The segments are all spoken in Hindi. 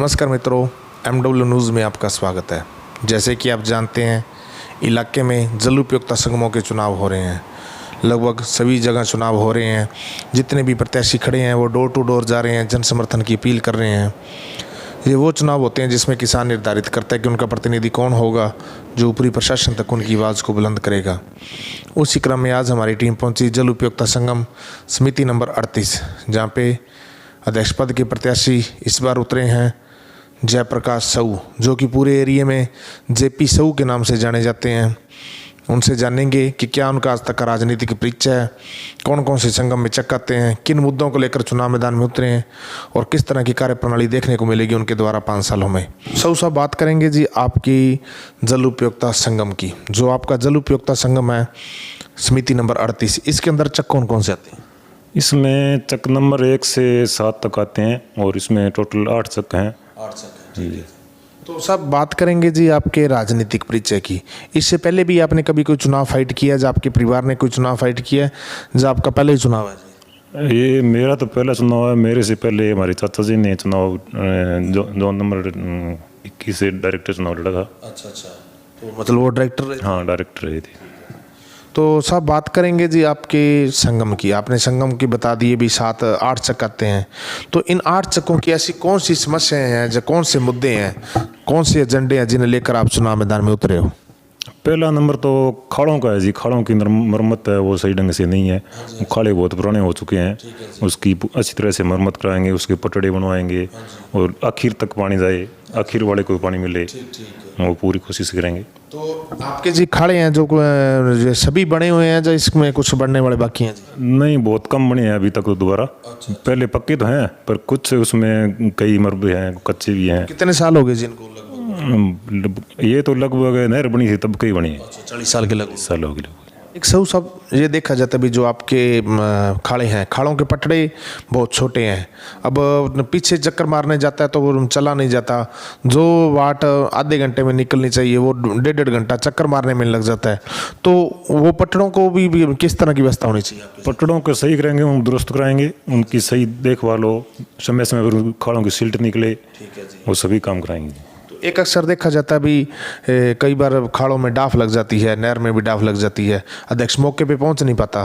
नमस्कार मित्रों, MW न्यूज़ में आपका स्वागत है। जैसे कि आप जानते हैं, इलाके में जल उपयोगिता संगमों के चुनाव हो रहे हैं। लगभग सभी जगह चुनाव हो रहे हैं। जितने भी प्रत्याशी खड़े हैं वो डोर टू डोर जा रहे हैं, जन समर्थन की अपील कर रहे हैं। ये वो चुनाव होते हैं जिसमें किसान निर्धारित करता है कि उनका प्रतिनिधि कौन होगा जो ऊपरी प्रशासन तक उनकी आवाज़ को बुलंद करेगा। उसी क्रम में आज हमारी टीम पहुंची जल उपयोगिता संगम समिति नंबर 38, जहाँ पे अध्यक्ष पद के प्रत्याशी इस बार उतरे हैं जयप्रकाश साहू, जो कि पूरे एरिया में JP साहू के नाम से जाने जाते हैं। उनसे जानेंगे कि क्या उनका आज तक का राजनीतिक परिचय है, कौन कौन से संगम में चक्काते हैं, किन मुद्दों को लेकर चुनाव मैदान में उतरे हैं और किस तरह की कार्यप्रणाली देखने को मिलेगी उनके द्वारा 5 सालों में। साहू साहब, बात करेंगे जी आपकी जल उपयोगिता संगम की। जो आपका जल उपयोगिता संगम है समिति नंबर 38, इसके अंदर चक कौन कौन से आते हैं? इसमें चक नंबर 1 से 7 तक आते हैं और इसमें टोटल 8 चक हैं। 8 चक हैं जी। तो सब बात करेंगे जी आपके राजनीतिक परिचय की। इससे पहले भी आपने कभी कोई चुनाव फाइट किया, जब आपके परिवार ने कोई चुनाव फाइट किया, जब आपका पहले ही चुनाव है? ये मेरा तो पहला चुनाव है। मेरे से पहले हमारे चाचा जी ने चुनाव जोन नंबर 21 से डायरेक्टर चुनाव लड़ा था। अच्छा, तो मतलब वो डायरेक्टर? हाँ, डायरेक्टर रहे थे। तो सब बात करेंगे जी आपके संगम की। आपने संगम की बता दिए भी 7-8 चक आते हैं। तो इन 8 चक्कों की ऐसी कौन सी समस्याएं हैं, जो कौन से मुद्दे हैं, कौन से एजेंडे हैं जिन्हें लेकर आप चुनाव मैदान में उतरे हो? पहला नंबर तो खाड़ों का है जी। खाड़ों की मरम्मत है वो सही ढंग से नहीं है। खाड़े बहुत पुराने हो चुके हैं। उसकी अच्छी तरह से मरम्मत कराएंगे, उसके पटड़े बनवाएंगे और आखिर तक पानी जाए, आखिर वाले को पानी मिले, वो पूरी कोशिश करेंगे। तो आपके जी खाड़े हैं जो सभी बने हुए हैं, जो इसमें कुछ बनने वाले बाकी हैं? नहीं, बहुत कम बने हैं अभी तक तो दोबारा। पहले पक्के तो हैं पर कुछ उसमें कई मरबे हैं, कच्चे भी हैं। कितने साल हो गए जी इनको? ये तो लगभग नहर बनी थी तब कई बनी है। 40 साल के लगभग साल हो गए। एक साहू साहब, ये देखा जाता है भी जो आपके खाड़े हैं, खाड़ों के पटड़े बहुत छोटे हैं। अब पीछे चक्कर मारने जाता है तो वो चला नहीं जाता। जो वाट आधे घंटे में निकलनी चाहिए वो 1.5 घंटा चक्कर मारने में लग जाता है। तो वो पटड़ों को भी किस तरह की व्यवस्था होनी चाहिए? पटड़ों को सही करेंगे, हम दुरुस्त कराएंगे, उनकी सही देखभाल हो, समय समय पर खाड़ों की सिल्ट निकले, वो सभी काम कराएंगे। एक अक्सर देखा जाता है भी कई बार खाड़ों में डाफ लग जाती है, नहर में भी डाफ लग जाती है, अध्यक्ष मौके पे पहुंच नहीं पाता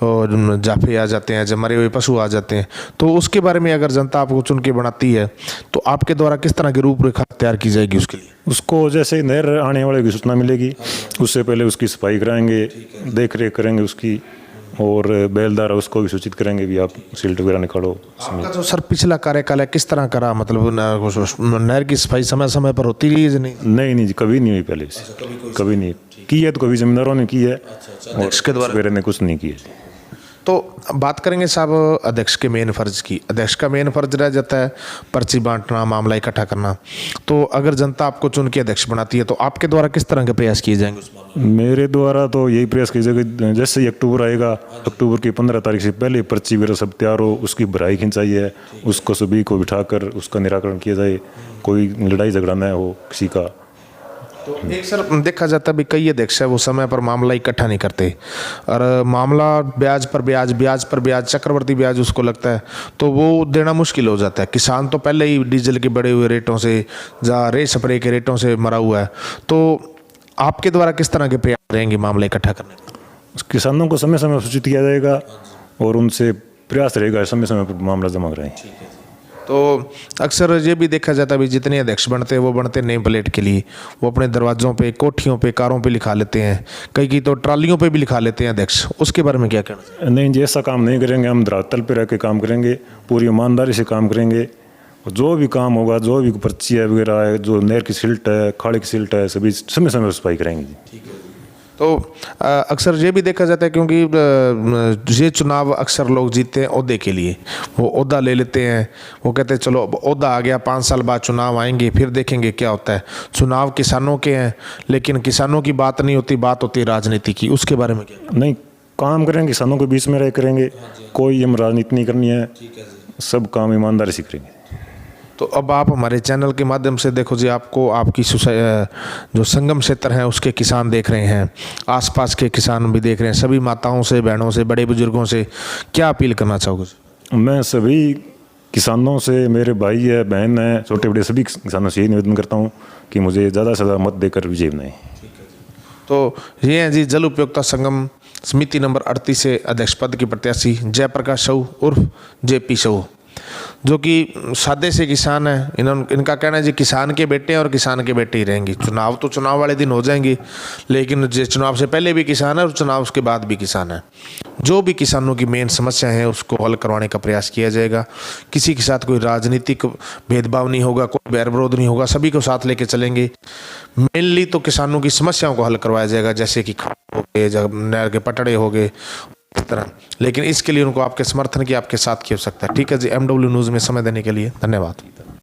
और जाफे आ जाते हैं, जब मरे हुए पशु आ जाते हैं। तो उसके बारे में अगर जनता आपको चुन के बनाती है तो आपके द्वारा किस तरह की रूपरेखा तैयार की जाएगी उसके लिए? उसको जैसे नहर आने वाले की सूचना मिलेगी, उससे पहले उसकी सफाई कराएंगे, देख रेख करेंगे उसकी, और बेलदार उसको भी सूचित करेंगे भी आप सिल्ट वगैरह निकालो। आपका जो सर पिछला कार्यकाल है किस तरह करा? मतलब नहर की सफाई समय समय पर होती रही है? नहीं जी, कभी नहीं हुई पहले से। कभी नहीं की है, तो कभी जमींदारों ने की है और इसके द्वारा मेरे ने कुछ नहीं किया। तो बात करेंगे साहब अध्यक्ष के मेन फर्ज की। अध्यक्ष का मेन फर्ज रह जाता है पर्ची बांटना, मामला इकट्ठा करना। तो अगर जनता आपको चुन के अध्यक्ष बनाती है तो आपके द्वारा किस तरह के प्रयास किए जाएंगे? मेरे द्वारा तो यही प्रयास किया जाएगा, जैसे ही अक्टूबर आएगा, अक्टूबर की 15 तारीख से पहले पर्ची वगैरह सब तैयार हो, उसकी भराई खिंचाई है, उसको सभी को बिठाकर उसका निराकरण किया जाए, कोई लड़ाई झगड़ा न हो किसी का। तो एक सर देखा जाता है भी कई अध्यक्ष है वो समय पर मामला इकट्ठा नहीं करते और मामला ब्याज पर ब्याज चक्रवर्ती ब्याज उसको लगता है, तो वो देना मुश्किल हो जाता है। किसान तो पहले ही डीजल के बढ़े हुए रेटों से, जहाँ रे स्प्रे के रेटों से मरा हुआ है। तो आपके द्वारा किस तरह के प्रयास रहेंगे मामला इकट्ठा करने का? किसानों को समय समय सूचित किया जाएगा और उनसे प्रयास रहेगा समय समय पर मामला जमा कराएं। तो अक्सर ये भी देखा जाता है भी जितने अध्यक्ष बनते हैं वो बनते नेम प्लेट के लिए। वो अपने दरवाज़ों पे, कोठियों पे, कारों पे लिखा लेते हैं, कई तो ट्रालियों पे भी लिखा लेते हैं अध्यक्ष। उसके बारे में क्या कहना? नहीं जी, ऐसा काम नहीं करेंगे। हम धरातल पे रह के काम करेंगे, पूरी ईमानदारी से काम करेंगे। जो भी काम होगा, जो भी पर्ची है वगैरह है, जो नहर की सिल्ट है, खाड़े की सिल्ट है, सभी समय समय सफाई करेंगे। तो अक्सर ये भी देखा जाता है क्योंकि ये चुनाव अक्सर लोग जीतते हैं ओहदे के लिए। वो ओहदा ले लेते हैं, वो कहते हैं चलो ओहदा आ गया, 5 साल बाद चुनाव आएंगे फिर देखेंगे क्या होता है। चुनाव किसानों के हैं लेकिन किसानों की बात नहीं होती, बात होती है राजनीति की। उसके बारे में क्या? नहीं, काम करेंगे, किसानों के बीच में रह करेंगे, कोई हम राजनीति नहीं करनी है, सब काम ईमानदारी से करेंगे। तो अब आप हमारे चैनल के माध्यम से देखो जी, आपको आपकी जो संगम क्षेत्र है उसके किसान देख रहे हैं, आसपास के किसान भी देख रहे हैं, सभी माताओं से, बहनों से, बड़े बुजुर्गों से क्या अपील करना चाहोगे? मैं सभी किसानों से, मेरे भाई है, बहन है, छोटे बड़े सभी किसानों से यही निवेदन करता हूँ कि मुझे ज़्यादा से ज़्यादा मत देकर विजय बनाएं। तो ये हैं जी जल उपयोगिता संगम समिति नंबर 38 से अध्यक्ष पद के प्रत्याशी जयप्रकाश साहू उर्फ जेपी साहू, जो कि सादे से किसान हैं। इनका कहना है जी किसान के बेटे हैं और किसान के बेटे ही रहेंगे। चुनाव तो चुनाव वाले दिन हो जाएंगे, लेकिन जो चुनाव से पहले भी किसान है और चुनाव के बाद भी किसान है। जो भी किसानों की मेन समस्या है उसको हल करवाने का प्रयास किया जाएगा। किसी के साथ कोई राजनीतिक भेदभाव नहीं होगा, कोई बैर विरोध नहीं होगा, सभी को साथ लेके चलेंगे। मेनली तो किसानों की समस्याओं को हल करवाया जाएगा, जैसे कि खाद हो गए, नहर के पटड़े हो गए, इस तरह। लेकिन इसके लिए उनको आपके समर्थन की, आपके साथ की आवश्यकता है। ठीक है जी, MW न्यूज़ में समय देने के लिए धन्यवाद।